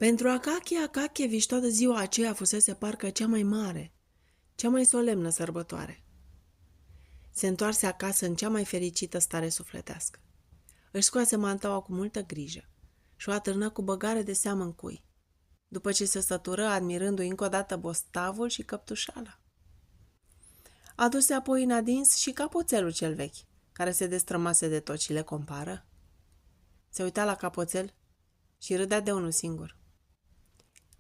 Pentru Akakie Akakievici toată ziua aceea fusese parcă cea mai mare, cea mai solemnă sărbătoare. Se întoarse acasă în cea mai fericită stare sufletească. Își scoase mantaua cu multă grijă și o atârnă cu băgare de seamă în cui, după ce se sătură admirându-i încă o dată bostavul și căptușala. Aduse apoi în adins și capoțelul cel vechi, care se destrămase de tot și le compară. Se uita la capoțel și râdea de unul singur.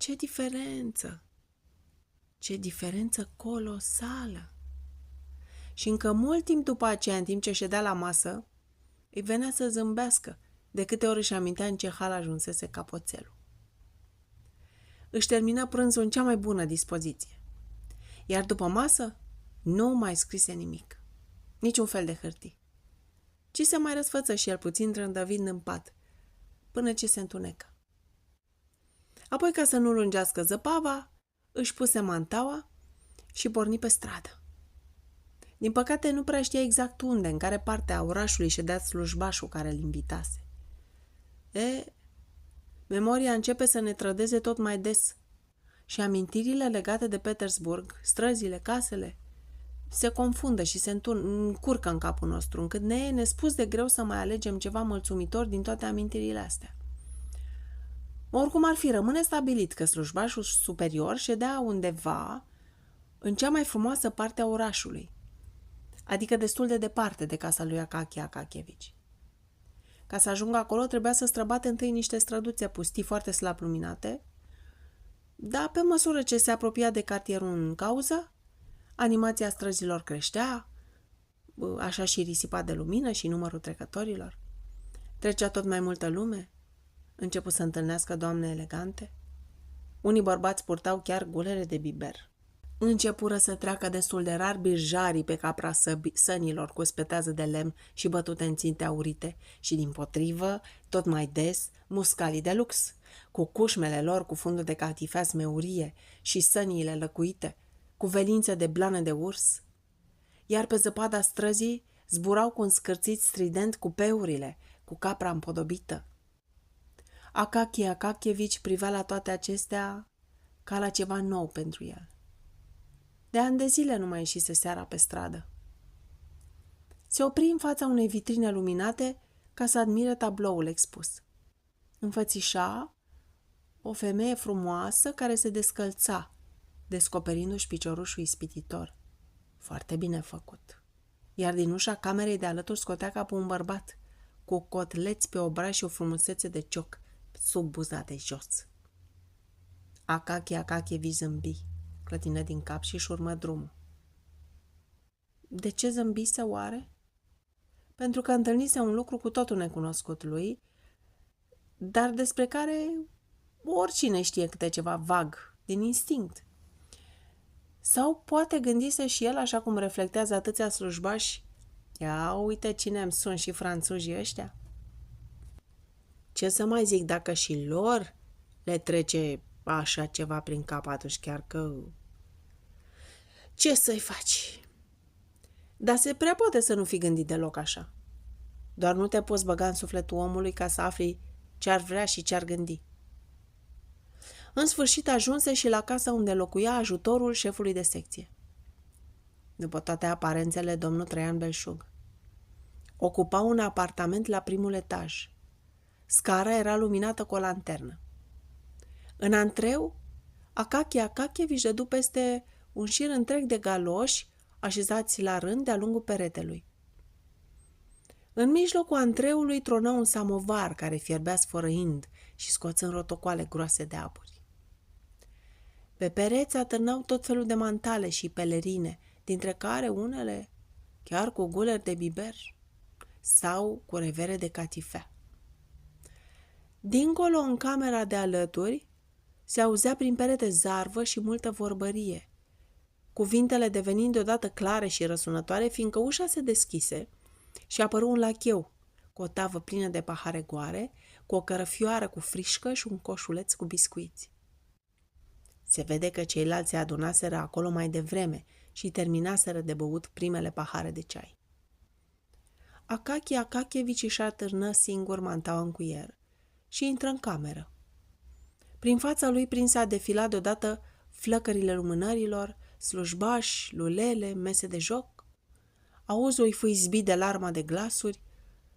Ce diferență! Ce diferență colosală! Și încă mult timp după aceea, în timp ce ședea la masă, îi venea să zâmbească de câte ori își amintea în ce hal ajunsese capoțelul. Își termină prânzul în cea mai bună dispoziție. Iar după masă, nu mai scrise nimic. Niciun fel de hârtii. Ci se mai răsfăță și el puțin trândăvind în pat, până ce se întunecă. Apoi, ca să nu lungească zăpava, își puse mantaua și porni pe stradă. Din păcate, nu prea știa exact unde, în care parte a orașului ședea slujbașul care îl invitase. Memoria începe să ne trădeze tot mai des și amintirile legate de Petersburg, străzile, casele, se confundă și se încurcă în capul nostru, încât ne e nespus de greu să mai alegem ceva mulțumitor din toate amintirile astea. Oricum ar fi, rămâne stabilit că slujbașul superior ședea undeva în cea mai frumoasă parte a orașului, adică destul de departe de casa lui Akakie Akakievici. Ca să ajungă acolo, trebuia să străbate întâi niște străduțe pustii foarte slab luminate, dar pe măsură ce se apropia de cartierul în cauză, animația străzilor creștea, așa și risipa de lumină și numărul trecătorilor. Trecea tot mai multă lume, începu să întâlnească doamne elegante. Unii bărbați purtau chiar gulere de biber. Începură să treacă destul de rar birjarii pe capra sănilor cu spetează de lemn și bătute în ținte aurite și, dimpotrivă, tot mai des, muscalii de lux, cu cușmele lor cu fundul de catifea smeurie și săniile lăcuite, cu velințe de blană de urs. Iar pe zăpada străzii zburau cu un scârțit strident cupeurile, cu capra împodobită. Akakie Akakievici privea la toate acestea ca la ceva nou pentru el. De ani de zile nu mai ieșise seara pe stradă. Se opri în fața unei vitrine luminate ca să admire tabloul expus. Înfățișa o femeie frumoasă care se descălța, descoperindu-și piciorușul ispititor. Foarte bine făcut. Iar din ușa camerei de alături scotea capul un bărbat, cu cotleți pe obraj și o frumusețe de cioc sub buza de jos. Akakie Akakievici zâmbi, clătină din cap și-și urmă drumul. De ce zâmbise oare? Pentru că întâlnise un lucru cu totul necunoscut lui, dar despre care oricine știe câte ceva vag, din instinct. Sau poate gândise și el, așa cum reflectează atâția slujbași, ia uite cine-mi sunt și franțuzii ăștia. Ce să mai zic dacă și lor le trece așa ceva prin cap atunci, chiar că... Ce să-i faci? Dar se prea poate să nu fi gândit deloc așa. Doar nu te poți băga în sufletul omului ca să afli ce-ar vrea și ce-ar gândi. În sfârșit ajunse și la casa unde locuia ajutorul șefului de secție. După toate aparențele, domnul Traian Belșug ocupa un apartament la primul etaj. Scara era luminată cu o lanternă. În antreu, Akakie Akakievici dădu peste un șir întreg de galoși așezați la rând de-a lungul peretelui. În mijlocul antreului tronă un samovar care fierbea sfărăind și scoțând rotocoale groase de aburi. Pe pereți atârnau tot felul de mantale și pelerine, dintre care unele chiar cu guleri de biber sau cu revere de catifea. Dincolo, în camera de alături, se auzea prin perete zarvă și multă vorbărie, cuvintele devenind deodată clare și răsunătoare, fiindcă ușa se deschise și apăru un lacheu cu o tavă plină de pahare goare, cu o cărăfioară cu frișcă și un coșuleț cu biscuiți. Se vede că ceilalți se adunaseră acolo mai devreme și terminaseră de băut primele pahare de ceai. Akakie Akakievici își atârnă singur mantaua în cuier și intră în cameră. Prin fața lui prinse a defilat deodată flăcările lumânărilor, slujbași, lulele, mese de joc. Auzul îi fu izbit de larma de glasuri,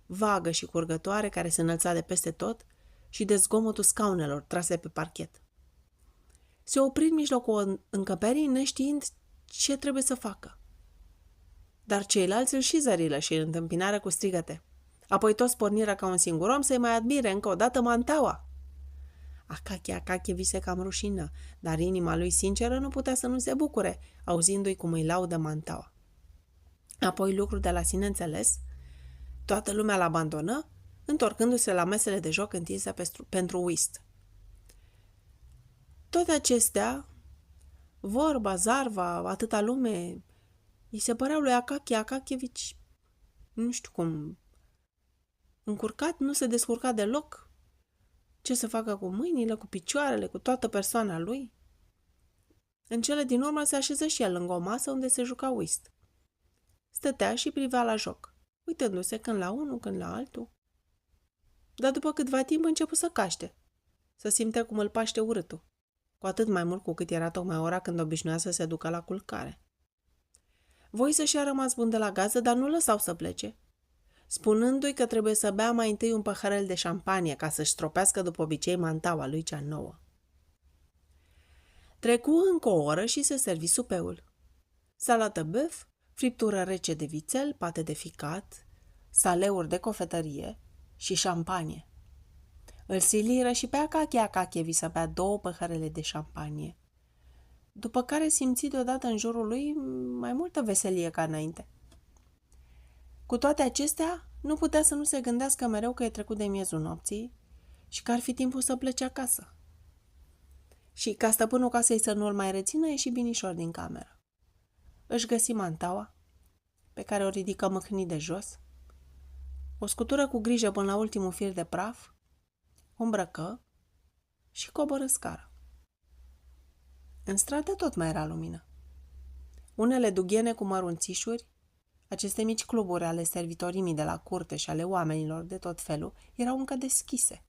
vagă și curgătoare, care se înălța de peste tot, și de zgomotul scaunelor trase pe parchet. Se opri în mijlocul încăperii, neștiind ce trebuie să facă. Dar ceilalți îl și zărilă și îl întâmpinară cu strigăte. Apoi toți porniră ca un singur om să-i mai admire încă o dată mantaua. Akache vi se cam rușină, dar inima lui sinceră nu putea să nu se bucure, auzindu-i cum îi laudă mantaua. Apoi, lucru de la sine înțeles, toată lumea l-abandonă, întorcându-se la mesele de joc întinse pentru whist. Toate acestea, vorba, zarva, atâta lume, îi se păreau lui Akachevici, nu știu cum, încurcat, nu se descurca deloc. Ce să facă cu mâinile, cu picioarele, cu toată persoana lui? În cele din urmă se așeză și el lângă o masă unde se juca whist. Stătea și privea la joc, uitându-se când la unul, când la altul. Dar după câtva timp începu să caște, să simte cum îl paște urâtul, cu atât mai mult cu cât era tocmai ora când obișnuia să se ducă la culcare. Voi să-și a rămas bun de la gază, dar nu lăsau să plece, spunându-i că trebuie să bea mai întâi un păhărel de șampanie ca să-și stropească după obicei mantaua lui cea nouă. Trecu încă o oră și se servi supeul. Salată băf, friptură rece de vițel, pate de ficat, saleuri de cofetărie și șampanie. Îl siliră și pe Akachevi să bea 2 păhărele de șampanie, după care simți deodată în jurul lui mai multă veselie ca înainte. Cu toate acestea, nu putea să nu se gândească mereu că e trecut de miezul nopții și că ar fi timpul să plece acasă. Și ca stăpânul casei să nu-l mai rețină, ieși binișor din cameră. Își găsi mantaua, pe care o ridică mâhnit de jos, o scutură cu grijă până la ultimul fir de praf, o îmbrăcă și coboră scara. În stradă tot mai era lumină. Unele dughiene cu mărunțișuri, aceste mici cluburi ale servitorimii de la curte și ale oamenilor de tot felul, erau încă deschise.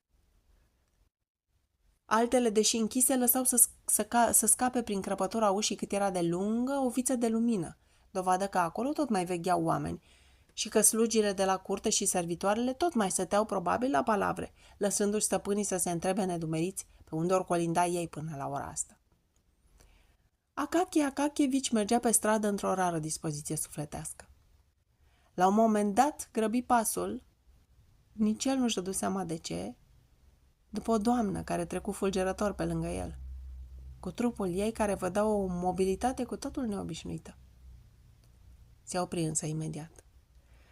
Altele, deși închise, lăsau să scape prin crăpătura ușii cât era de lungă o viță de lumină, dovadă că acolo tot mai vegheau oameni și că slugile de la curte și servitoarele tot mai stăteau probabil la palavre, lăsându-și stăpânii să se întrebe nedumeriți pe unde ori colinda ei până la ora asta. Akachevici mergea pe stradă într-o rară dispoziție sufletească. La un moment dat grăbi pasul, nici el nu-și dădu seama de ce, după o doamnă care trecu fulgerător pe lângă el, cu trupul ei care vădea o mobilitate cu totul neobișnuită. Se opri însă imediat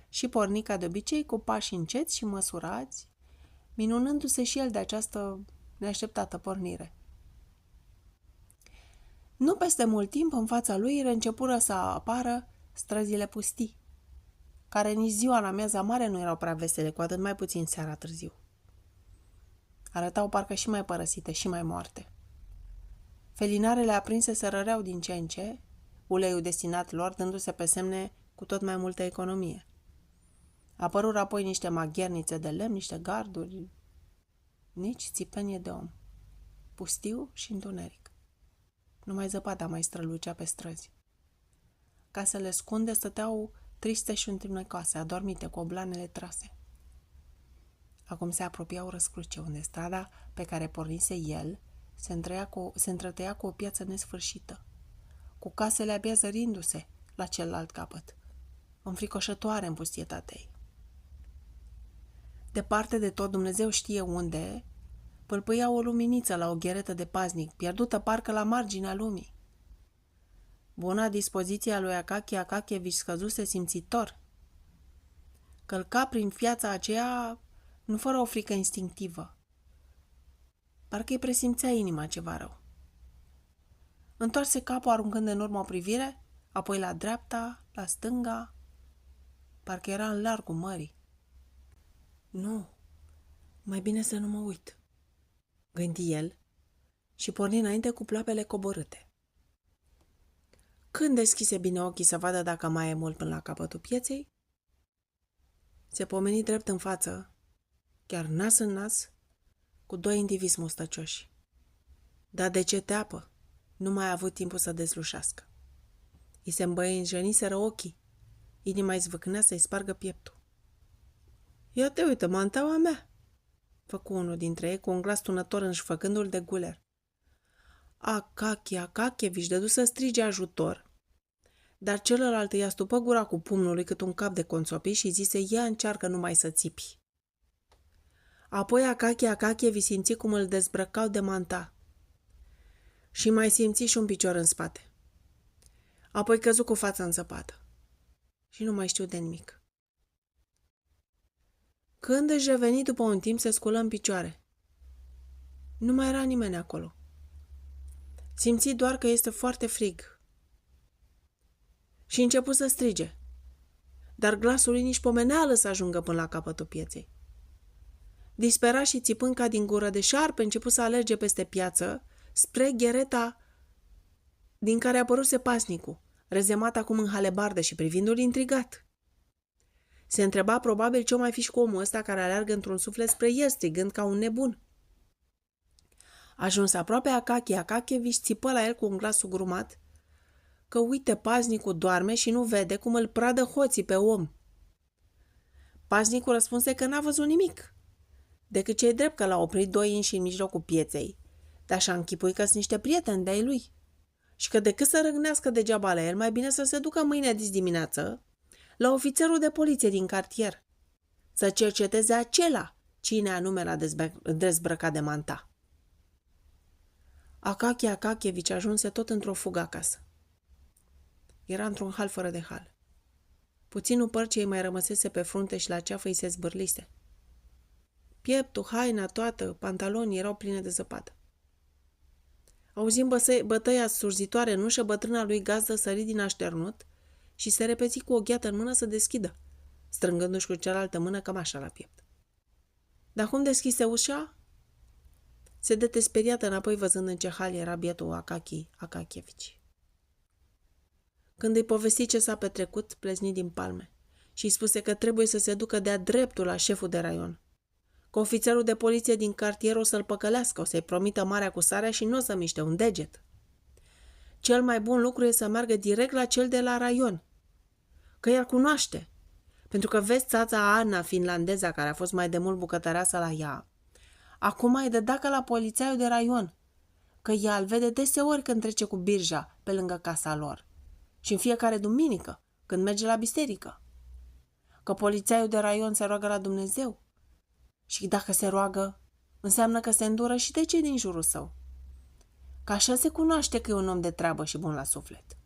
și porni ca de obicei cu pași înceți și măsurați, minunându-se și el de această neașteptată pornire. Nu peste mult timp, în fața lui reîncepură să apară străzile pustii, care nici ziua în amiaza mare nu erau prea vesele, cu atât mai puțin seara târziu. Arătau parcă și mai părăsite și mai moarte. Felinarele aprinse se răreau din ce în ce, uleiul destinat lor dându-se pe semne cu tot mai multă economie. Apărură apoi niște maghernițe de lemn, niște garduri, nici țipenie de om. Pustiu și întuneric. Numai zăpada mai strălucea pe străzi. Casele scunde stăteau triste și întunecoase, adormite, cu oblanele trase. Acum se apropiau răscruce, unde strada pe care pornise el se întrătăia cu o piață nesfârșită, cu casele abia zărindu-se la celălalt capăt, înfricoșătoare în pustietatea ei. Departe de tot, Dumnezeu știe unde, pâlpâia o luminiță la o gheretă de paznic, pierdută parcă la marginea lumii. Buna dispoziție a lui Akachevici scăzuse simțitor. Călca prin viața aceea nu fără o frică instinctivă. Parcă îi presimțea inima ceva rău. Întoarse capul aruncând în urmă o privire, apoi la dreapta, la stânga, parcă era în largul mării. Nu, mai bine să nu mă uit, gândi el și porni înainte cu ploapele coborâte. Când deschise bine ochii să vadă dacă mai e mult până la capătul pieței, se pomeni drept în față, chiar nas în nas, cu 2 indivizi mustăcioși. Dar de ce teapă? Nu mai a avut timpul să dezlușească. I se îmbăienjeniseră ochii. Inima îi zvâcnea să-i spargă pieptul. Ia te uită, mantaua mea!" Făcu unul dintre ei cu un glas tunător înșfăcându-l de guler. Akachevici dădu să strige ajutor, dar celălalt îi astupă gura cu pumnul cât un cap de conțopi și zise, ia încearcă numai să țipi. Apoi Akachevici simți cum îl dezbrăcau de manta și mai simți și un picior în spate. Apoi căzu cu fața înțăpată și nu mai știu de nimic. Când își reveni după un timp, se sculă în picioare. Nu mai era nimeni acolo. Simți doar că este foarte frig. Și începu să strige. Dar glasul lui nici pomeneală să ajungă până la capătul pieței. Disperat și țipând ca din gură de șarpe, începu să alerge peste piață, spre ghereta din care apăruse pasnicul, rezemat acum în halebardă și privindu-l intrigat. Se întreba probabil ce-o mai fi și cu omul ăsta care aleargă într-un suflet spre el, strigând ca un nebun. Ajuns aproape Akachevici țipă la el cu un glas sugrumat că uite, paznicul doarme și nu vede cum îl pradă hoții pe om. Paznicul răspunse că n-a văzut nimic, decât ce-i drept că l-a oprit doi inși în mijlocul pieței, dar și-a închipui că sunt niște prieteni de-ai lui și că decât să râgnească degeaba la el, mai bine să se ducă mâine dimineață la ofițerul de poliție din cartier, să cerceteze acela cine anume l-a dezbrăcat de manta. Akachevici ajunse tot într-o fugă acasă. Era într-un hal fără de hal. Puținul păr ce îi mai rămăsese pe frunte și la ceafă îi se zbârlise. Pieptul, haina, toată, pantalonii erau pline de zăpadă. Auzind bătăia surzitoare în ușă, bătrâna lui gazdă sări din așternut și se repezi cu o gheată în mână să deschidă, strângându-și cu cealaltă mână cămașa la piept. Dar cum deschise ușa? Se dete speriată înapoi văzând în ce hal era bietul Akachevici. Când îi povesti ce s-a petrecut, plezni din palme și îi spuse că trebuie să se ducă de-a dreptul la șeful de raion, că ofițerul de poliție din cartier o să-l păcălească, o să-i promită marea cu sarea și nu o să miște un deget. Cel mai bun lucru e să meargă direct la cel de la raion, că el cunoaște, pentru că vezi țața Ana, finlandeza, care a fost mai de mult bucătăreasă la ea, acum îi dă dacă la polițaiul de raion, că ea îl vede deseori când trece cu birja pe lângă casa lor și în fiecare duminică, când merge la biserică, că polițaiul de raion se roagă la Dumnezeu și dacă se roagă, înseamnă că se îndură și de cei din jurul său, că așa se cunoaște că e un om de treabă și bun la suflet.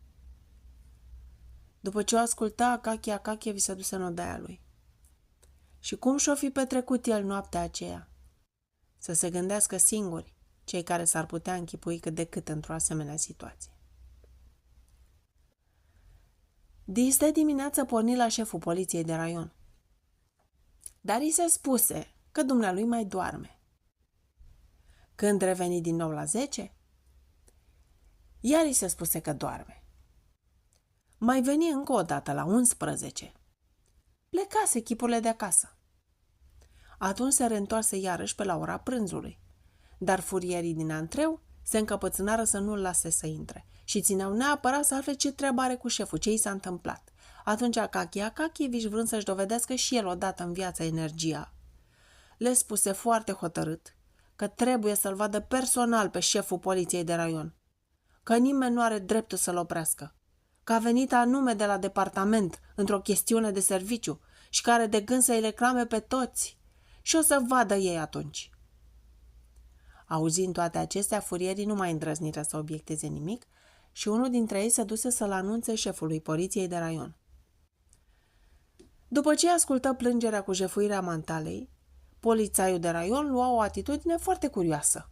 După ce o asculta, Akachevici se duse în odaia lui. Și cum și-o fi petrecut el noaptea aceea? Să se gândească singuri cei care s-ar putea închipui cât de cât într-o asemenea situație. Disde dimineață porni la șeful poliției de raion. Dar i se spuse că dumnealui mai doarme. Când reveni din nou la 10, iar i se spuse că doarme. Mai veni încă o dată la 11. Plecase chipurile de acasă. Atunci se reîntoarse iarăși pe la ora prânzului, dar furierii din antreu se încăpățânară să nu-l lase să intre și țineau neapărat să afle ce treabă are cu șeful, ce i s-a întâmplat. Atunci Akachevici, vrând să-și dovedească și el odată în viața energia, le spuse foarte hotărât că trebuie să-l vadă personal pe șeful poliției de raion, că nimeni nu are dreptul să-l oprească, că a venit anume de la departament într-o chestiune de serviciu și că are de gând să-i reclame pe toți și o să vadă ei atunci. Auzind toate acestea, furierii nu mai îndrăzniră să obiecteze nimic și unul dintre ei se duse să-l anunțe șefului poliției de raion. După ce ascultă plângerea cu jefuirea mantalei, polițaiul de raion lua o atitudine foarte curioasă.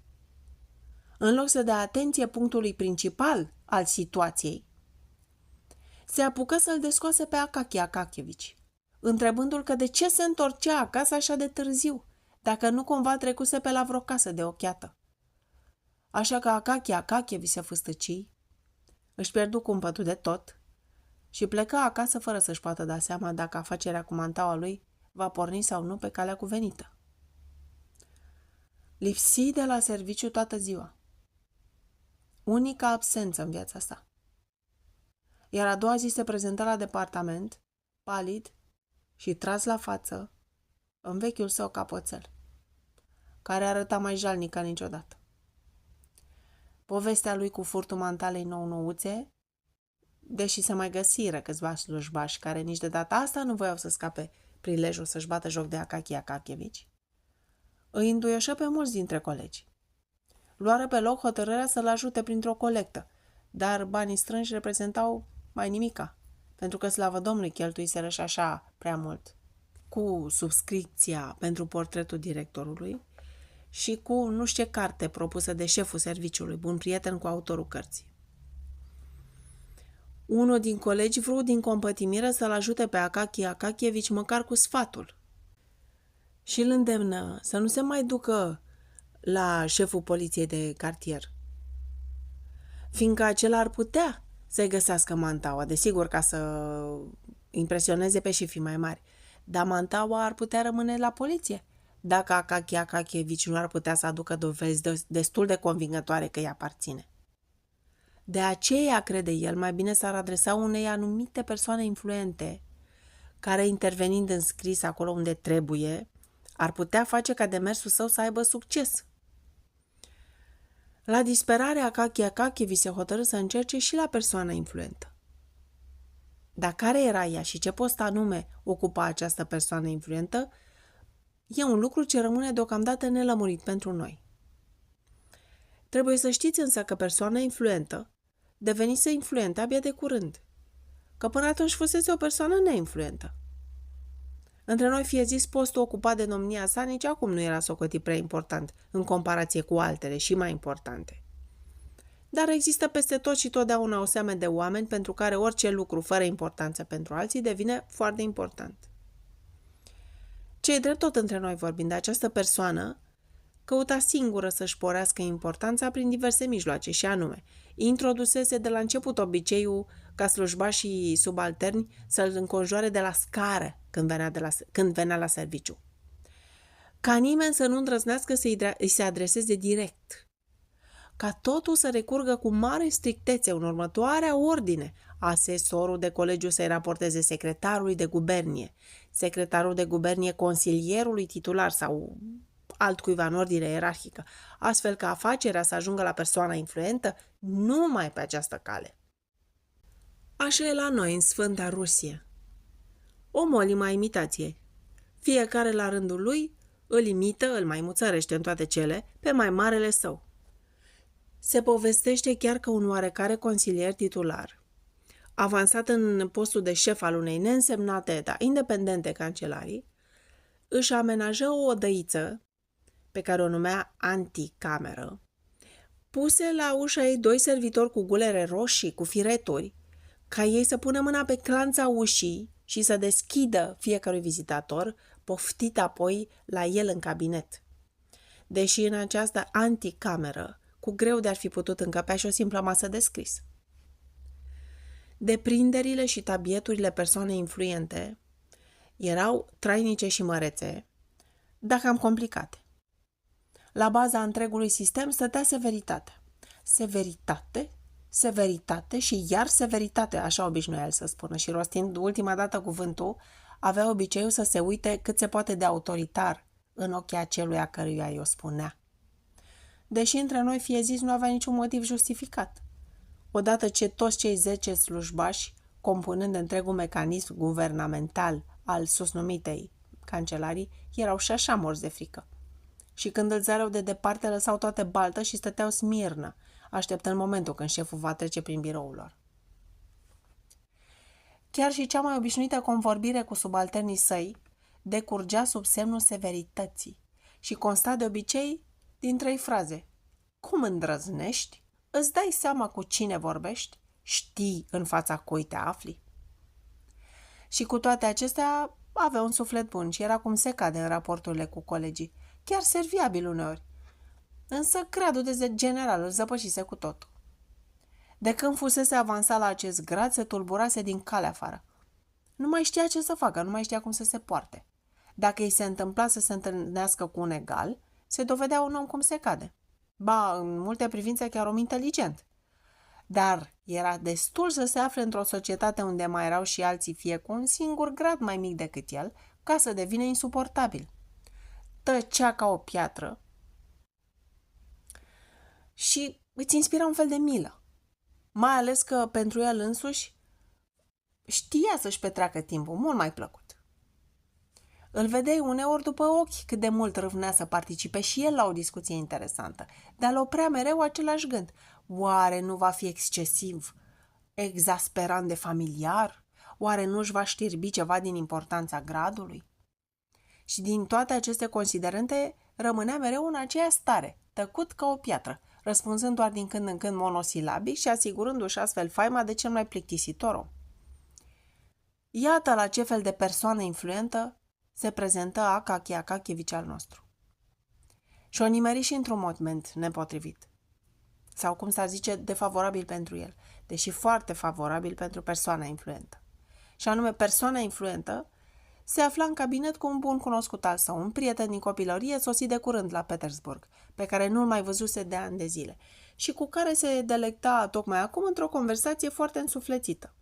În loc să dea atenție punctului principal al situației, se apucă să-l descoase pe Akachevici, întrebându-l că de ce se întorcea acasă așa de târziu, dacă nu cumva trecuse pe la vreo casă de ochiată. Așa că Akachevici se fâstăci, își pierdu cumpătul de tot și plecă acasă fără să-și poată da seama dacă afacerea cu mantaua lui va porni sau nu pe calea cuvenită. Lipsi de la serviciu toată ziua. Unica absență în viața sa. Iar a doua zi se prezentă la departament, palid și tras la față, în vechiul său capoțel, care arăta mai jalnic ca niciodată. Povestea lui cu furtul mantalei nou-nouțe, deși se mai găsiră câțiva slujbași care nici de data asta nu voiau să scape prilejul să-și bată joc de Akakie Akakievici, îi înduioșă pe mulți dintre colegi. Luară pe loc hotărârea să-l ajute printr-o colectă, dar banii strânși reprezentau mai nimica, pentru că, slavă Domnului, cheltuiseră și așa prea mult, cu subscripția pentru portretul directorului și cu nu știu ce carte propusă de șeful serviciului, bun prieten cu autorul cărții. Unul din colegi vrut din compătimire să-l ajute pe Akakie Akakievici măcar cu sfatul și îl îndemnă să nu se mai ducă la șeful poliției de cartier, fiindcă acela ar putea să-i găsească mantaua, desigur ca să impresioneze pe șefii mai mari, dar mantaua ar putea rămâne la poliție, dacă Akakie Akakievici nu ar putea să aducă dovezi destul de convingătoare că îi aparține. De aceea, crede el, mai bine s-ar adresa unei anumite persoane influente, care, intervenind în scris acolo unde trebuie, ar putea face ca demersul său să aibă succes. La disperare, Akakie Akakievici se hotărâ să încerce și la persoana influentă. Dar care era ea și ce post anume ocupa această persoană influentă, e un lucru ce rămâne deocamdată nelămurit pentru noi. Trebuie să știți însă că persoana influentă devenise influentă abia de curând, că până atunci fusese o persoană neinfluentă. Între noi fie zis, postul ocupat de domnia sa nici acum nu era socotit prea important în comparație cu altele și mai importante. Dar există peste tot și totdeauna o seamă de oameni pentru care orice lucru fără importanță pentru alții devine foarte important. Ce-i drept, tot între noi vorbind, de această persoană căuta singură să-și sporească importanța prin diverse mijloace și anume, introdusese de la început obiceiul ca slujbașii subalterni să-l înconjoare de la scară când venea la serviciu. Ca nimeni să nu îndrăznească să-i se adreseze direct. Ca totul să recurgă cu mare strictețe în următoarea ordine. Asesorul de colegiu să-i raporteze secretarului de gubernie, secretarul de gubernie consilierului titular sau altcuiva în ordine ierarhică, astfel că afacerea să ajungă la persoana influentă numai pe această cale. Așa e la noi, în Sfânta Rusie. O molima imitație. Fiecare la rândul lui îl imită, îl mai muțărește în toate cele, pe mai marele său. Se povestește chiar că un oarecare consilier titular, avansat în postul de șef al unei neînsemnate, dar independente cancelarii, își amenajă o odăiță, pe care o numea anticameră, puse la ușa ei doi servitori cu gulere roșii, cu fireturi, ca ei să pună mâna pe clanța ușii și să deschidă fiecărui vizitator, poftit apoi la el în cabinet. Deși în această anticameră, cu greu de-ar fi putut încăpea și o simplă masă de scris. Deprinderile și tabieturile persoanei influente erau trainice și mărețe, dar cam complicate. La baza întregului sistem stătea severitatea. Severitate, severitate și iar severitate, așa obișnuia el să spună, și rostind ultima dată cuvântul, avea obiceiul să se uite cât se poate de autoritar în ochii aceluia căruia îi o spunea. Deși între noi, fie zis, nu avea niciun motiv justificat. Odată ce toți cei 10 slujbași, compunând întregul mecanism guvernamental al susnumitei cancelarii, erau și așa morți de frică. Și când îl zăreau de departe, lăsau toate baltă și stăteau smirnă, așteptând momentul când șeful va trece prin biroul lor. Chiar și cea mai obișnuită convorbire cu subalternii săi decurgea sub semnul severității și consta de obicei din 3 fraze. Cum îndrăznești? Îți dai seama cu cine vorbești? Știi în fața cui te afli? Și cu toate acestea avea un suflet bun și era cum se cade în raporturile cu colegii, chiar serviabil uneori. Însă gradul de general îl zăpășise cu totul. De când fusese avansat la acest grad, se tulburase din calea afară. Nu mai știa ce să facă, nu mai știa cum să se poarte. Dacă îi se întâmpla să se întâlnească cu un egal, se dovedea un om cum se cade. Ba, în multe privințe chiar om inteligent, Dar era destul să se afle într-o societate unde mai erau și alții fie cu un singur grad mai mic decât el, ca să devină insuportabil. Tăcea ca o piatră și îți inspira un fel de milă. Mai ales că pentru el însuși știa să-și petreacă timpul mult mai plăcut. Îl vedeai uneori după ochi cât de mult râvnea să participe și el la o discuție interesantă, dar îl oprea mereu același gând. Oare nu va fi excesiv, exasperant de familiar? Oare nu își va știrbi ceva din importanța gradului? Și din toate aceste considerente rămânea mereu în aceeași stare, tăcut ca o piatră, răspunzând doar din când în când monosilabic și asigurându-și astfel faima de cel mai plictisitor om. Iată la ce fel de persoană influentă se prezentă Akaki Akakievich al nostru. Și o nimeri și într-un moment nepotrivit. Sau, cum s-ar zice, defavorabil pentru el, deși foarte favorabil pentru persoana influentă. Și anume, persoana influentă se afla în cabinet cu un bun cunoscut al său, un prieten din copilărie sosit de curând la Petersburg, pe care nu-l mai văzuse de ani de zile și cu care se delecta tocmai acum într-o conversație foarte însuflețită.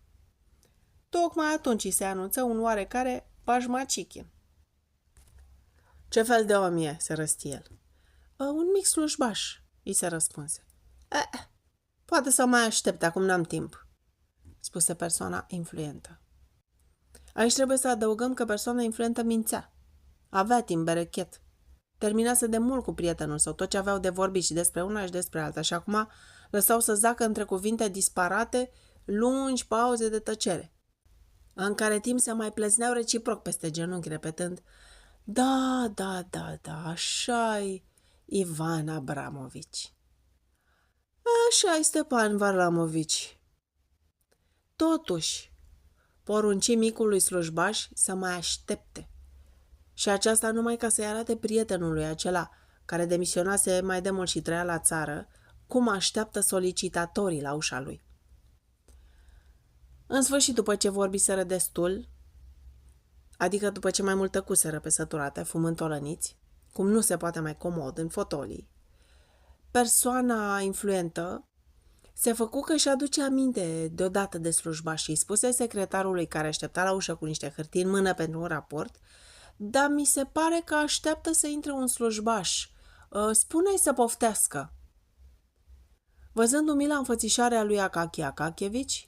Tocmai atunci îi se anunță un oarecare Pajmachichin. Ce fel de om e?" se răsti el. Un mic slujbaș," îi se răspunse. Poate să mai aștepte, acum n-am timp," spuse persoana influentă. Aici trebuie să adăugăm că persoana influentă mințea. Avea timp berechet. Terminase de mult cu prietenul său tot ce aveau de vorbit și despre una și despre alta și acum lăsau să zacă între cuvinte disparate lungi pauze de tăcere, în care timp se mai plezneau reciproc peste genunchi, repetând: Da, așa-i Ivan Abramovici. Așa-i Stepan Varlamovici. Totuși, porunci micului slujbaș să mai aștepte. Și aceasta numai ca să-i arate prietenului acela, care demisionase mai demult și trăia la țară, cum așteaptă solicitatorii la ușa lui. În sfârșit, după ce vorbiseră destul, adică după ce mai mult tăcuseră pe săturate, fumând tolăniți, cum nu se poate mai comod în fotolii, persoana influentă se făcu că își aduce aminte deodată de slujbaș și îi spuse secretarului care aștepta la ușă cu niște hârtii în mână pentru un raport: Dar mi se pare că așteaptă să intre un slujbaș. Spune-i să poftească. Văzând umila înfățișarea lui Akaki Akakievich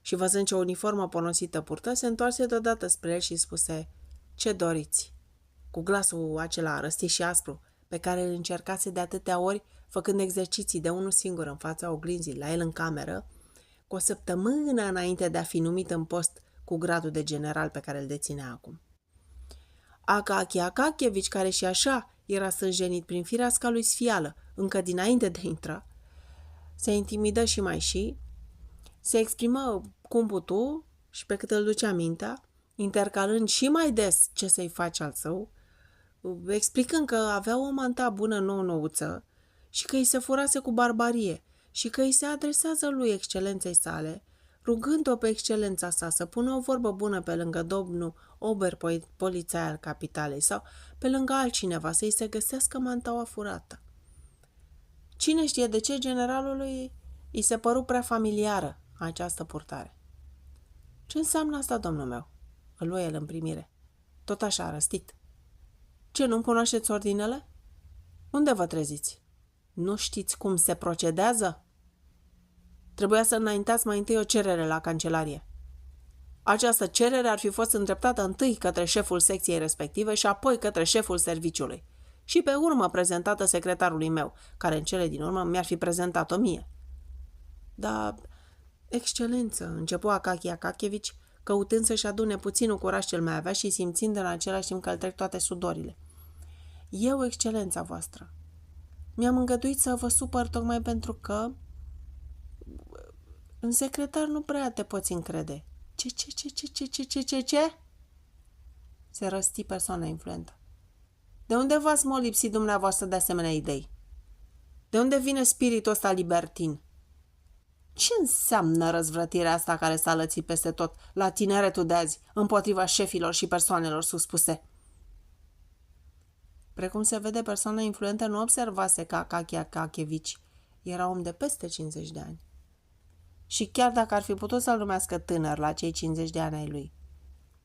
și văzând ce uniformă ponosită purtă, se întoarse deodată spre el și spuse: Ce doriți? Cu glasul acela răstit și aspru, pe care îl încercase de atâtea ori, făcând exerciții de unul singur în fața oglinzii la el în cameră, cu o săptămână înainte de a fi numit în post cu gradul de general pe care îl deținea acum. Akaki Akakievich, care și așa era sânjenit prin fireasca lui sfială, încă dinainte de intra, se intimidă și mai și, se exprimă cum putu și pe cât îl ducea mintea, intercalând și mai des ce să-i faci al său, explicând că avea o manta bună nou-nouță și că îi se furase cu barbarie și că îi se adresează lui excelenței sale, rugând-o pe excelența sa să pună o vorbă bună pe lângă domnul oberpolițai al capitalei sau pe lângă altcineva să-i se găsească mantaua furată. Cine știe de ce generalului îi se păru prea familiară această purtare. Ce înseamnă asta, domnul meu? Îl luă el în primire. Tot așa, răstit. Ce, nu-mi cunoașteți ordinele? Unde vă treziți? Nu știți cum se procedează? Trebuia să înaintați mai întâi o cerere la cancelarie. Această cerere ar fi fost îndreptată întâi către șeful secției respective și apoi către șeful serviciului și pe urmă prezentată secretarului meu, care în cele din urmă mi-ar fi prezentat-o mie. Dar, excelență, începu Akaki Akakievich, căutând să-și adune puținul curaj ce-l mai avea și simțind în același timp că îl trec toate sudorile. Eu, excelența voastră, mi-am îngăduit să vă supăr tocmai pentru că în secretar nu prea te poți încrede. Ce? Se răsti persoana influentă. De unde v-ați molipsit dumneavoastră de asemenea idei? De unde vine spiritul ăsta libertin? Ce înseamnă răzvrătirea asta care s-a lățit peste tot la tineretul de azi împotriva șefilor și persoanelor suspuse? Precum se vede, persoana influentă nu observase că Akaki Akakievich era om de peste 50 de ani. Și chiar dacă ar fi putut să-l numească tânăr la cei 50 de ani ai lui,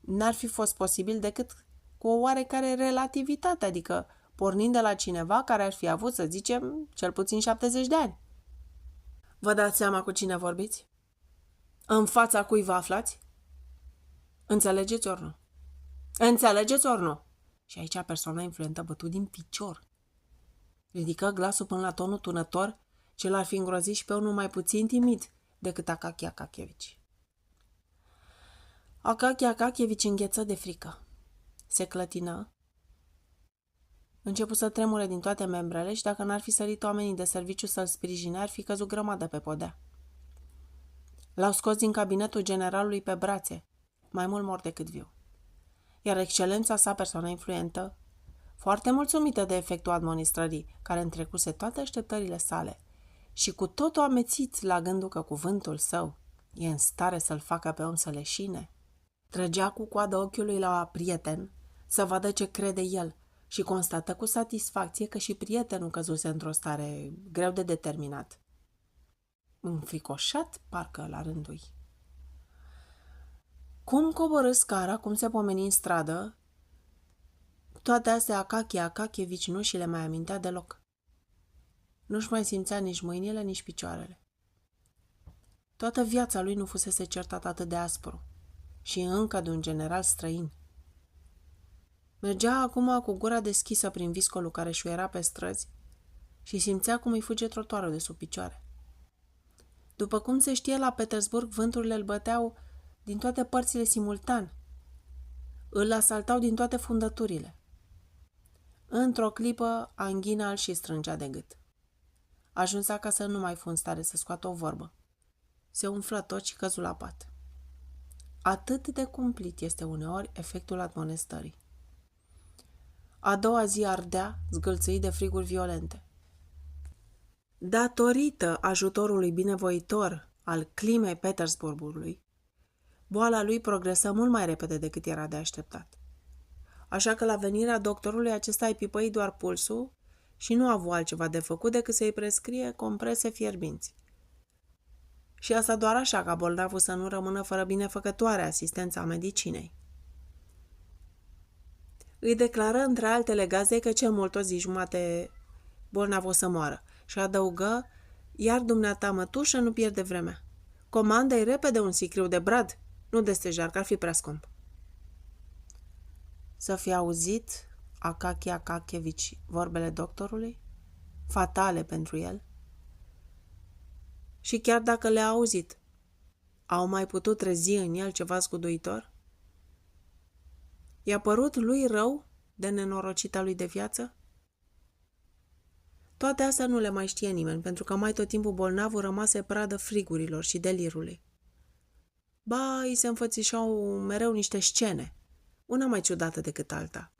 n-ar fi fost posibil decât cu o oarecare relativitate, adică pornind de la cineva care ar fi avut, să zicem, cel puțin 70 de ani. Vă dați seama cu cine vorbiți? În fața cui vă aflați? Înțelegeți ori nu? Înțelegeți ori nu? Și aici persoana influentă bătut din picior. Ridică glasul până la tonul tunător, ce l-ar fi îngrozit și pe unul mai puțin timid decât Akakie Akakievich. Akakie Akakievich îngheță de frică. Se clătină. Începu să tremure din toate membrele și dacă n-ar fi sărit oamenii de serviciu să-l sprijine, ar fi căzut grămadă pe podea. L-au scos din cabinetul generalului pe brațe, mai mult mort decât viu. Iar excelența sa, persoană influentă, foarte mulțumită de efectul administrării, care întrecuse toate așteptările sale, și cu totul amețit la gândul că cuvântul său e în stare să-l facă pe om să leșine, trăgea cu coada ochiului la prieten să vadă ce crede el și constată cu satisfacție că și prietenul căzuse într-o stare greu de determinat. Înfricoșat, parcă, la rândul. Cum coborâ scara, cum se pomeni în stradă, toate astea Akakie Akakievich nu și le mai amintea deloc. Nu-și mai simțea nici mâinile, nici picioarele. Toată viața lui nu fusese certat atât de aspru și încă de un general străin. Mergea acum cu gura deschisă prin viscolul care șuiera pe străzi și simțea cum îi fuge trotuarul de sub picioare. După cum se știe, la Petersburg vânturile îl băteau din toate părțile simultan. Îl asaltau din toate fundăturile. Într-o clipă, anghina îl și strângea de gât. Ajuns acasă, nu mai fu în stare să scoată o vorbă. Se umflă tot și căzu la pat. Atât de cumplit este uneori efectul admonestării. A doua zi ardea, zgâlțâit de friguri violente. Datorită ajutorului binevoitor al climei Petersburgului, boala lui progresă mult mai repede decât era de așteptat. Așa că la venirea doctorului acesta îi pipăi doar pulsul și nu a avut altceva de făcut decât să-i prescrie comprese fierbinți. Și asta doar așa ca bolnavul să nu rămână fără binefăcătoare asistența medicinei. Îi declară între altele gazdei că cel mult o zi jumate bolnavul o să moară și adăugă: iar dumneata, mătușă, nu pierde vremea. Comandă-i repede un sicriu de brad, nu de stejar, că ar fi prea scump. Să fi auzit Akakie Akakievich vorbele doctorului, fatale pentru el. Și chiar dacă le-a auzit, au mai putut trezi în el ceva zguduitor? I-a părut lui rău de nenorocita lui de viață? Toate astea nu le mai știe nimeni, pentru că mai tot timpul bolnavul rămase pradă frigurilor și delirului. Ba, îi se înfățișau mereu niște scene, una mai ciudată decât alta.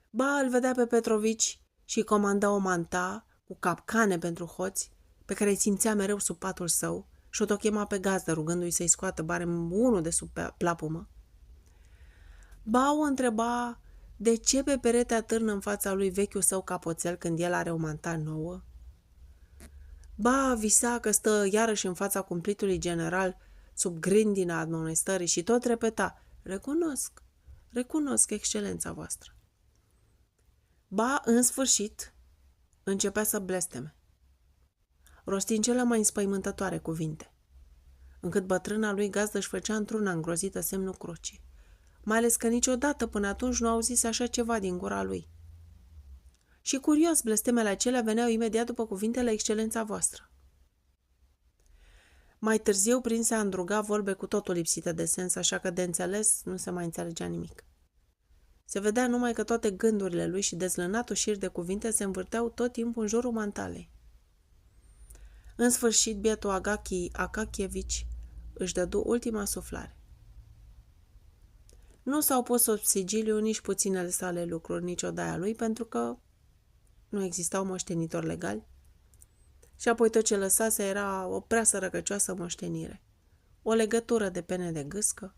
Ba, îl vedea pe Petrovici și comanda o manta cu capcane pentru hoți, pe care îi simțea mereu sub patul său și o tot chema pe gazdă, rugându-i să-i scoată barem unul de sub plapumă. Ba, o întreba de ce pe perete atârnă în fața lui vechiul său capoțel când el are o manta nouă. Ba, visa că stă iarăși în fața cumplitului general sub grindina admonestării și tot repeta: recunosc excelența voastră. Ba, în sfârșit, începea să blesteme. Rosti în cele mai înspăimântătoare cuvinte, încât bătrâna lui gazdă își făcea într-una îngrozită semnul crucii, mai ales că niciodată până atunci nu auzise așa ceva din gura lui. Și curios, blestemele acelea veneau imediat după cuvintele excelența voastră. Mai târziu prinse a îndruga vorbe cu totul lipsite de sens, așa că de înțeles nu se mai înțelegea nimic. Se vedea numai că toate gândurile lui și dezlănatul șir de cuvinte se învârteau tot timpul în jurul mantalei. În sfârșit, bietul Akakie Akakievich își dădu ultima suflare. Nu s-au pus sub sigiliu nici puținele sale lucruri, nici odaia lui, pentru că nu existau moștenitori legali. Și apoi tot ce lăsase era o prea sărăcăcioasă moștenire, o legătură de pene de gâscă,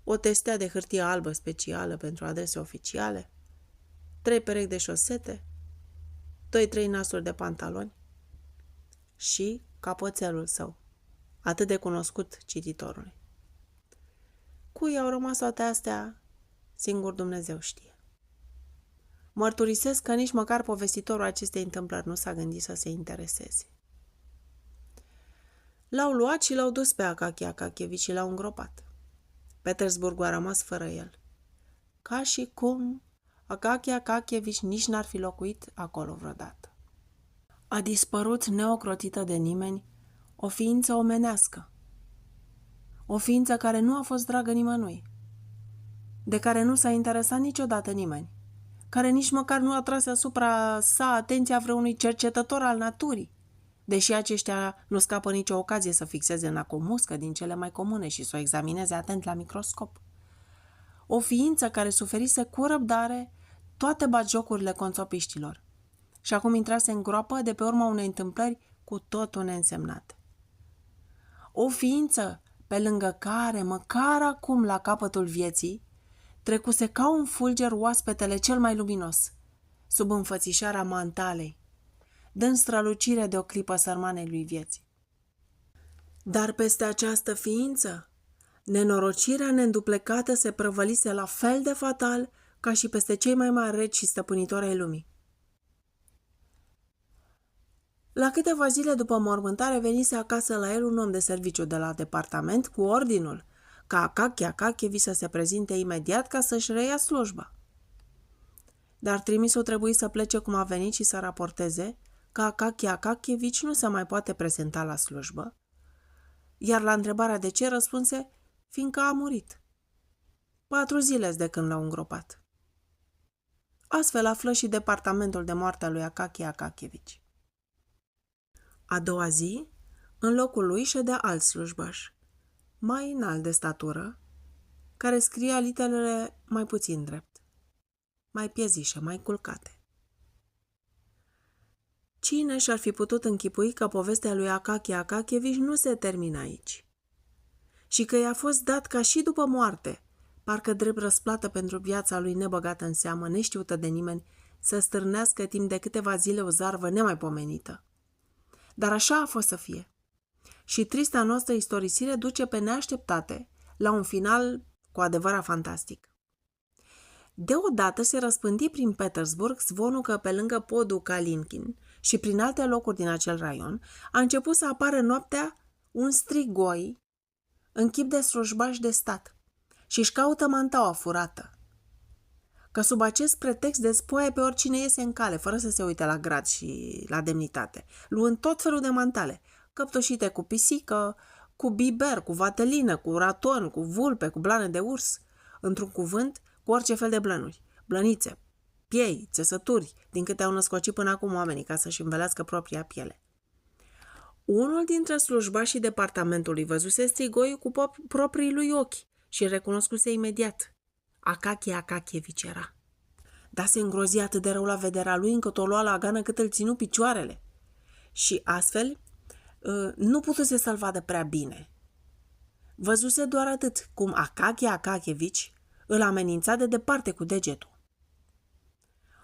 o testea de hârtie albă specială pentru adrese oficiale, 3 perechi de șosete, 2-3 nasuri de pantaloni și capoțelul său, atât de cunoscut cititorului. Cui au rămas toate astea, singur Dumnezeu știe. Mărturisesc că nici măcar povestitorul acestei întâmplări nu s-a gândit să se intereseze. L-au luat și l-au dus pe Akakie Akakievici și l-au îngropat. Petersburgul a rămas fără el. Ca și cum Akakie Akakievici nici n-ar fi locuit acolo vreodată. A dispărut neocrotită de nimeni o ființă omenească. O ființă care nu a fost dragă nimănui, de care nu s-a interesat niciodată nimeni, care nici măcar nu a tras asupra sa atenția vreunui cercetător al naturii, deși aceștia nu scapă nicio ocazie să fixeze în o muscă din cele mai comune și să o examineze atent la microscop. O ființă care suferise cu răbdare toate batjocurile conțopiștilor și acum intrase în groapă de pe urma unei întâmplări cu totul neînsemnate. O ființă pe lângă care, măcar acum la capătul vieții, trecuse ca un fulger oaspetele cel mai luminos, sub înfățișarea mantalei, dând strălucire de o clipă sărmanei lui vieții. Dar peste această ființă, nenorocirea neînduplecată se prăvălise la fel de fatal ca și peste cei mai mari regi și stăpânitori ai lumii. La câteva zile după mormântare venise acasă la el un om de serviciu de la departament cu ordinul ca Akakie Akakievici să se prezinte imediat ca să-și reia slujba. Dar trimisul trebuie să plece cum a venit și să raporteze că Akakie Akakievici nu se mai poate prezenta la slujbă, iar la întrebarea de ce răspunse, fiindcă a murit. 4 zile de când l-au îngropat. Astfel află și departamentul de moarte a lui Akakie Akakievici. A doua zi, în locul lui ședea alt slujbaș, mai înalt de statură, care scria literele mai puțin drept, mai piezișe, mai culcate. Cine și-ar fi putut închipui că povestea lui Akakie Akakievici nu se termină aici și că i-a fost dat ca și după moarte, parcă drept răsplată pentru viața lui nebăgată în seamă, neștiută de nimeni, să stârnească timp de câteva zile o zarvă nemaipomenită. Dar așa a fost să fie. Și trista noastră istorisire duce pe neașteptate la un final cu adevărat fantastic. Deodată se răspândi prin Petersburg zvonul că pe lângă podul Kalinkin și prin alte locuri din acel raion a început să apară noaptea un strigoi în chip de slujbaș de stat și își caută mantaua furată. Că sub acest pretext despoie pe oricine iese în cale, fără să se uite la grad și la demnitate, luând tot felul de mantale, căptușite cu pisică, cu biber, cu vatelină, cu raton, cu vulpe, cu blană de urs, într-un cuvânt, cu orice fel de blănuri, blănițe, piei, țesături, din câte au născocit până acum oamenii ca să-și învelească propria piele. Unul dintre slujbașii departamentului văzuse strigoiul cu proprii lui ochi și recunoscuse imediat. Akakie Akakievici era. Dar se îngrozi atât de rău la vederea lui încât o lua la gană cât îl ținu picioarele. Și astfel nu putuse să-l vadă prea bine. Văzuse doar atât, cum Akakie Akakievici îl amenința de departe cu degetul.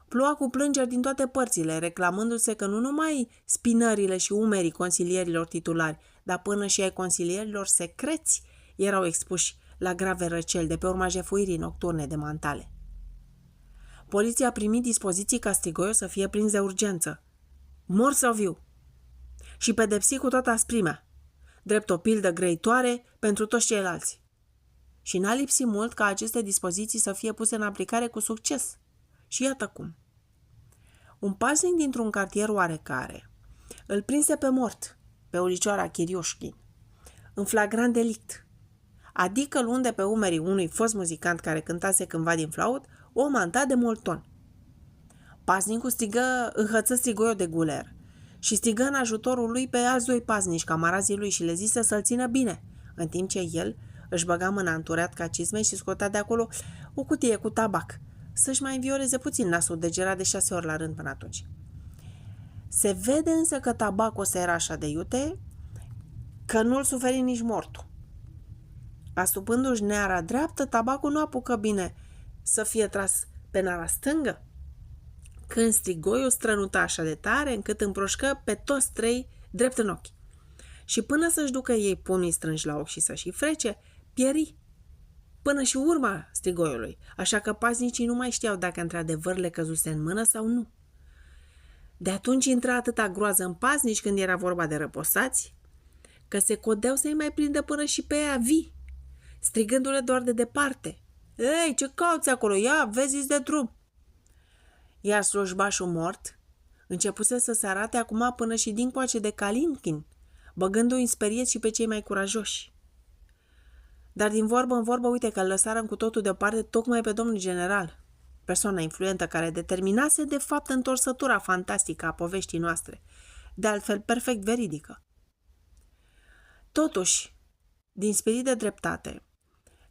Ploua cu plângeri din toate părțile, reclamându-se că nu numai spinările și umerii consilierilor titulari, dar până și ai consilierilor secreți erau expuși la grave răceli de pe urma jefuirii nocturne de mantale. Poliția a primit dispoziții ca strigoiul să fie prins de urgență, mort sau viu, și pedepsi cu toată asprimea, drept o pildă grăitoare pentru toți ceilalți. Și n-a lipsit mult ca aceste dispoziții să fie puse în aplicare cu succes. Și iată cum. Un paznic dintr-un cartier oarecare îl prinse pe mort, pe ulicioara Chirioșkin, în flagrant delict, adică luând de pe umerii unui fost muzicant care cântase cândva din flaut o manta de molton. Paznicul înhăță strigoiul de guler și strigă în ajutorul lui pe alți 2 paznici, camarazii lui, și le zise să-l țină bine, în timp ce el își băga mâna întureat ca cizme și scotea de acolo o cutie cu tabac, să-și mai învioreze puțin nasul degerat de 6 ori la rând până atunci. Se vede însă că tabacul ăsta era așa de iute că nu-l suferi nici mortul. Astupându-și neara dreaptă, tabacul nu apucă bine să fie tras pe nara stângă, când strigoiul strănuta așa de tare încât împroșcă pe toți 3 drept în ochi. Și până să-și ducă ei pumnii strânși la ochi și să-și frece, pieri. Până și urma strigoiului, așa că paznicii nu mai știau dacă într-adevăr le căzuse în mână sau nu. De atunci intra atâta groază în paznici când era vorba de răposați, că se codeau să-i mai prindă până și pe ea vii, strigându-le doar de departe. Ei, ce cauți acolo? Ia, vezi de drum! Iar slujbașul mort începuse să se arate acum până și dincoace de Kalinkin, băgându-i în speriet și pe cei mai curajoși. Dar din vorbă în vorbă, uite că îl lăsarăm cu totul deoparte tocmai pe domnul general, persoana influentă care determinase de fapt întorsătura fantastică a poveștii noastre, de altfel perfect veridică. Totuși, din spirit de dreptate,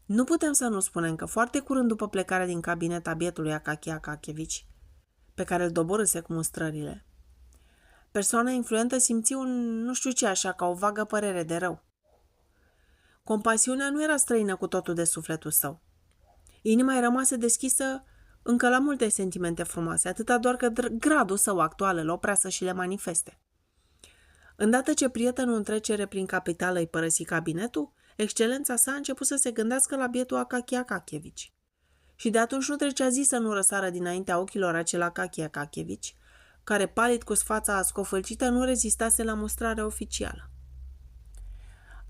nu putem să nu spunem că foarte curând după plecarea din cabinet a bietului Akakie Akakievich, pe care îl doborâse cu mustrările, persoana influentă simți un nu știu ce așa, ca o vagă părere de rău. Compasiunea nu era străină cu totul de sufletul său. Inima îi rămase deschisă încă la multe sentimente frumoase, atâta doar că gradul său actual îl oprea să și le manifeste. Îndată ce prietenul în trecere prin capitală îi părăsi cabinetul, excelența sa a început să se gândească la bietul Akakie Akakievich. Și de atunci nu trecea zi să nu răsară dinaintea ochilor acela Akakie Akakievich, care, palid cu fața scofâlcită, nu rezistase la mustrarea oficială.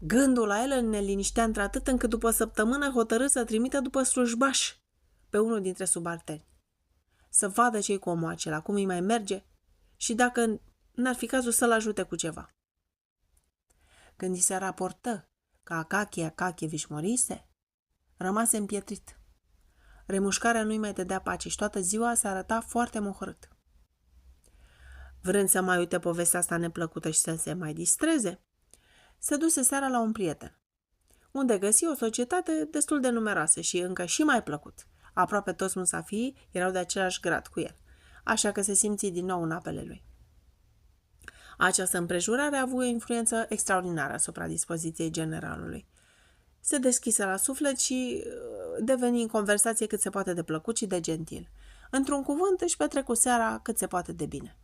Gândul la el îl neliniștea într-atât încât după săptămână hotărâ să trimită după slujbaș pe unul dintre subalterni. Să vadă ce-i cu omul acela, cum îi mai merge și dacă n-ar fi cazul să-l ajute cu ceva. Când i se raportă că Akakie Akakievich morise, rămase împietrit. Remușcarea nu-i mai dădea pace și toată ziua se arăta foarte mohorât. Vrând să mai uite povestea asta neplăcută și să se mai distreze, se duse seara la un prieten, unde găsi o societate destul de numeroasă și încă și mai plăcut. Aproape toți musafirii erau de același grad cu el, așa că se simți din nou în apele lui. Această împrejurare a avut o influență extraordinară asupra dispoziției generalului. Se deschise la suflet și deveni în conversație cât se poate de plăcut și de gentil. Într-un cuvânt își petrecu seara cât se poate de bine.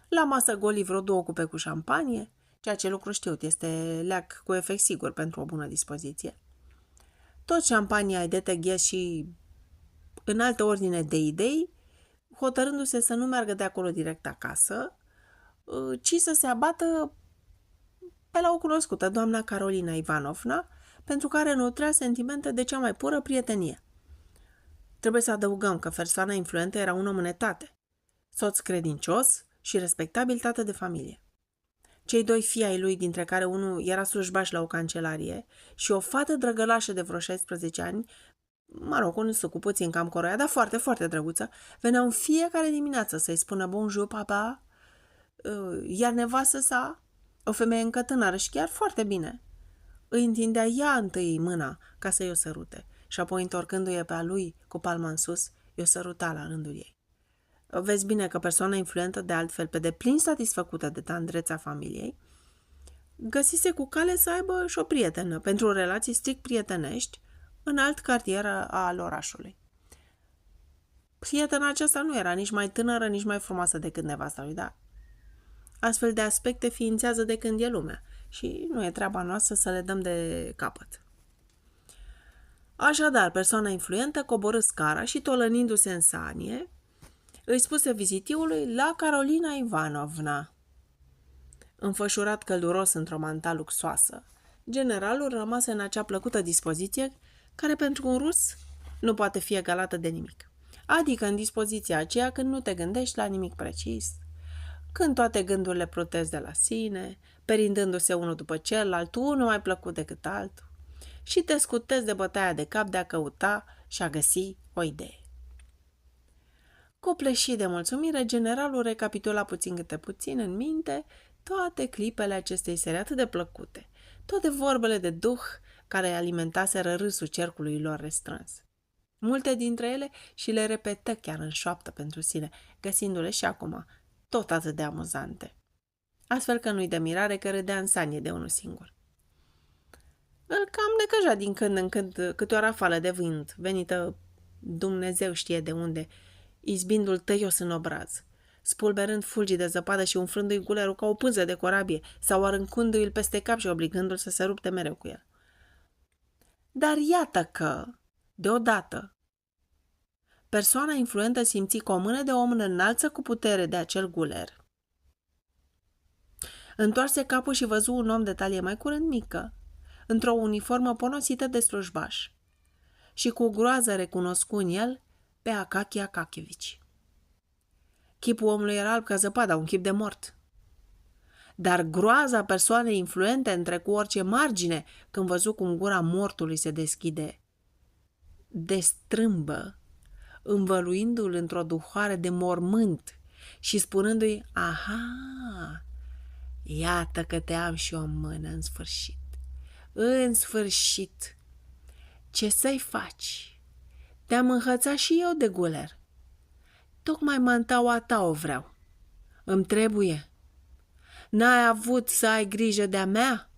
La masă goli vreo 2 cupe cu șampanie, ceea ce lucru știut este leac cu efect sigur pentru o bună dispoziție. Tot șampania ai deteghe și în altă ordine de idei, hotărându-se să nu meargă de acolo direct acasă, ci să se abată pe la o cunoscută, doamna Carolina Ivanovna, pentru care nutrea sentimente de cea mai pură prietenie. Trebuie să adăugăm că persoana influentă era un om în etate, soț credincios și respectabil tată de familie. Cei 2 fii ai lui, dintre care unul era slujbaș la o cancelarie, și o fată drăgălașă de vreo 16 ani, un sucu puțin cam coroia, dar foarte, foarte drăguță, veneau în fiecare dimineață să-i spună bonjour, papa, iar nevastă sa, o femeie încă tânără și chiar foarte bine, îi întindea ea întâi mâna ca să-i o sărute și apoi, întorcându-i pe a lui cu palma în sus, i-o săruta la rândul ei. Vezi bine că persoana influentă, de altfel pe deplin satisfăcută de tandreța familiei, găsise cu cale să aibă și o prietenă pentru relații strict prietenești în alt cartier al orașului. Prietena aceasta nu era nici mai tânără, nici mai frumoasă decât nevasta lui, dar astfel de aspecte ființează de când e lumea și nu e treaba noastră să le dăm de capăt. Așadar, persoana influentă coborâ scara și, tolănindu-se în sanie, îi spuse vizitiului la Carolina Ivanovna. Înfășurat călduros într-o manta luxoasă, generalul rămase în acea plăcută dispoziție care pentru un rus nu poate fi egalată de nimic. Adică în dispoziția aceea când nu te gândești la nimic precis, când toate gândurile plutesc de la sine, perindându-se unul după celălalt, unul mai plăcut decât altul, și te scutezi de bătaia de cap de a căuta și a găsi o idee. Copleșit de mulțumire, generalul recapitula puțin câte puțin în minte toate clipele acestei serii atât de plăcute, toate vorbele de duh care alimentaseră râsul cercului lor restrâns. Multe dintre ele și le repetă chiar în șoaptă pentru sine, găsindu-le și acum tot atât de amuzante. Astfel că nu-i de mirare că râdea în sanie de unul singur. Îl cam necăja din când în când câte o rafală de vânt, venită Dumnezeu știe de unde, izbindu-l tăios în obraz, spulberând fulgii de zăpadă și umflându-i gulerul ca o pânză de corabie sau aruncându-i peste cap și obligându-l să se rupte mereu cu el. Dar iată că, deodată, persoana influentă simți că o mână de om înalță cu putere de acel guler. Întoarse capul și văzu un om de talie mai curând mică, într-o uniformă ponosită de slujbaș, și cu groază recunoscu în el pe Akachi Akachevici. Chipul omului era alb ca zăpada, un chip de mort. Dar groaza persoanei influente întrecu orice margine când văzu cum gura mortului se deschide de strâmbă, învăluindu-l într-o duhoare de mormânt și spunându-i: aha, iată că te am și eu în mână în sfârșit. În sfârșit! Ce să-i faci? Te-am înhățat și eu de guler. Tocmai mantaua ta o vreau. Îmi trebuie. N-ai avut să ai grijă de-a mea?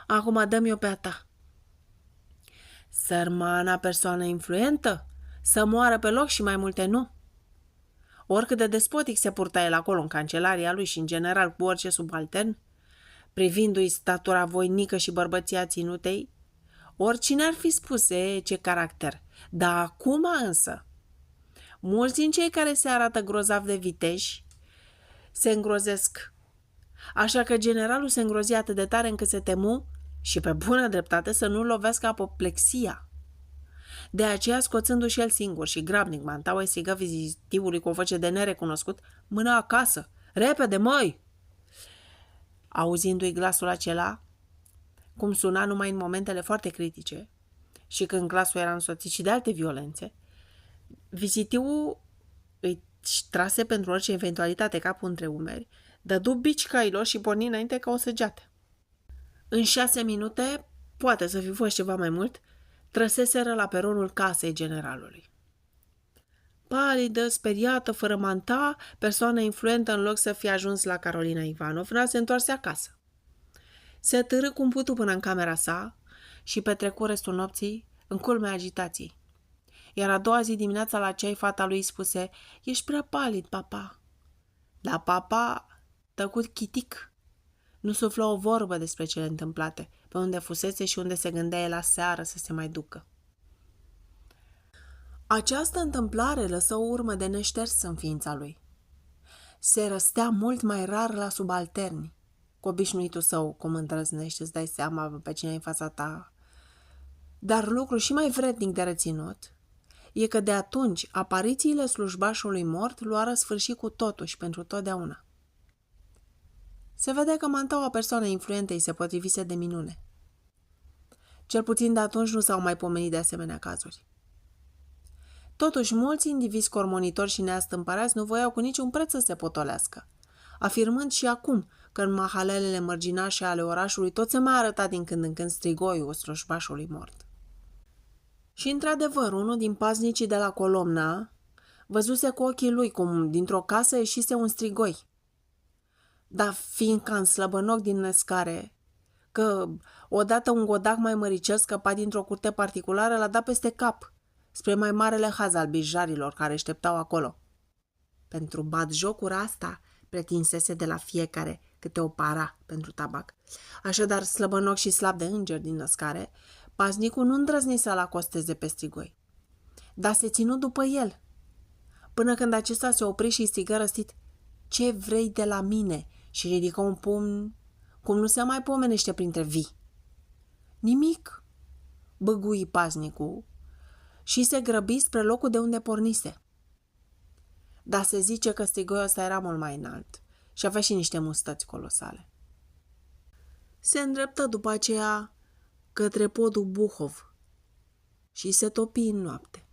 Acum dă-mi-o pe a ta. Sărmana persoană influentă? Să moară pe loc și mai multe nu. Oricât de despotic se purta el acolo în cancelaria lui și în general cu orice subaltern, privindu-i statura voinică și bărbăția ținutei, oricine ar fi spus, ce caracter. Dar acum însă, mulți din cei care se arată grozav de viteji se îngrozesc. Așa că generalul se îngrozi atât de tare încât se temu și pe bună dreptate să nu lovească apoplexia. De aceea, scoțându-și el singur și grabnic mantaua, îi strigă vizitivului cu o voce de nerecunoscut: mâna acasă! Repede, măi! Auzindu-i glasul acela, cum suna numai în momentele foarte critice și când glasul era însoțit și de alte violențe, vizitivul îi trase pentru orice eventualitate capul între umeri, dădu bici cailor și porni înainte ca o săgeată. În 6 minute, poate să fi fost ceva mai mult, trăseseră la peronul casei generalului. Palidă, speriată, fără manta, persoana influentă, în loc să fie ajuns la Carolina Ivanovna, se întoarse acasă. Se târâ cum putu până în camera sa și petrecu restul nopții în culmea agitației. Iar a doua zi dimineața la ceai fata lui spuse: ești prea palid, papa. Dar papa tăcut chitic. Nu suflă o vorbă despre cele întâmplate, pe unde fusese și unde se gândea el la seară să se mai ducă. Această întâmplare lăsă o urmă de neșters în ființa lui. Se răstea mult mai rar la subalterni, cu obișnuitul său, cum îndrăznești, îți dai seama pe cine e în fața ta. Dar lucru și mai vrednic de reținut e că de atunci aparițiile slujbașului mort luară sfârșit cu totul și pentru totdeauna. Se vedea că mantaua persoanei influente îi se potrivise de minune. Cel puțin de atunci nu s-au mai pomenit de asemenea cazuri. Totuși, mulți indivizi cormonitori și neastâmpărați nu voiau cu niciun preț să se potolească, afirmând și acum că în mahalelele mărginașe ale orașului tot se mai arăta din când în când strigoiul slujbașului mort. Și într-adevăr, unul din paznicii de la Colomna văzuse cu ochii lui cum dintr-o casă ieșise un strigoi. Dar fiindcă în slăbănoc din născare, că odată un godac mai măricel scăpat dintr-o curte particulară l-a dat peste cap, spre mai marele haz al bijarilor care așteptau acolo. Pentru batjocura asta pretinsese de la fiecare câte o para pentru tabac. Așadar, slăbănoc și slab de înger din născare, paznicul nu îndrăzni să-l acosteze pe strigoi, dar se ținu după el, până când acesta se opri și strigă răstit: ce vrei de la mine? Și ridică un pumn cum nu se mai pomenește printre vii. Nimic, băgui paznicul și se grăbi spre locul de unde pornise. Dar se zice că strigoiul ăsta era mult mai înalt și avea și niște mustăți colosale. Se îndreptă după aceea către podul Buhov și se topi în noapte.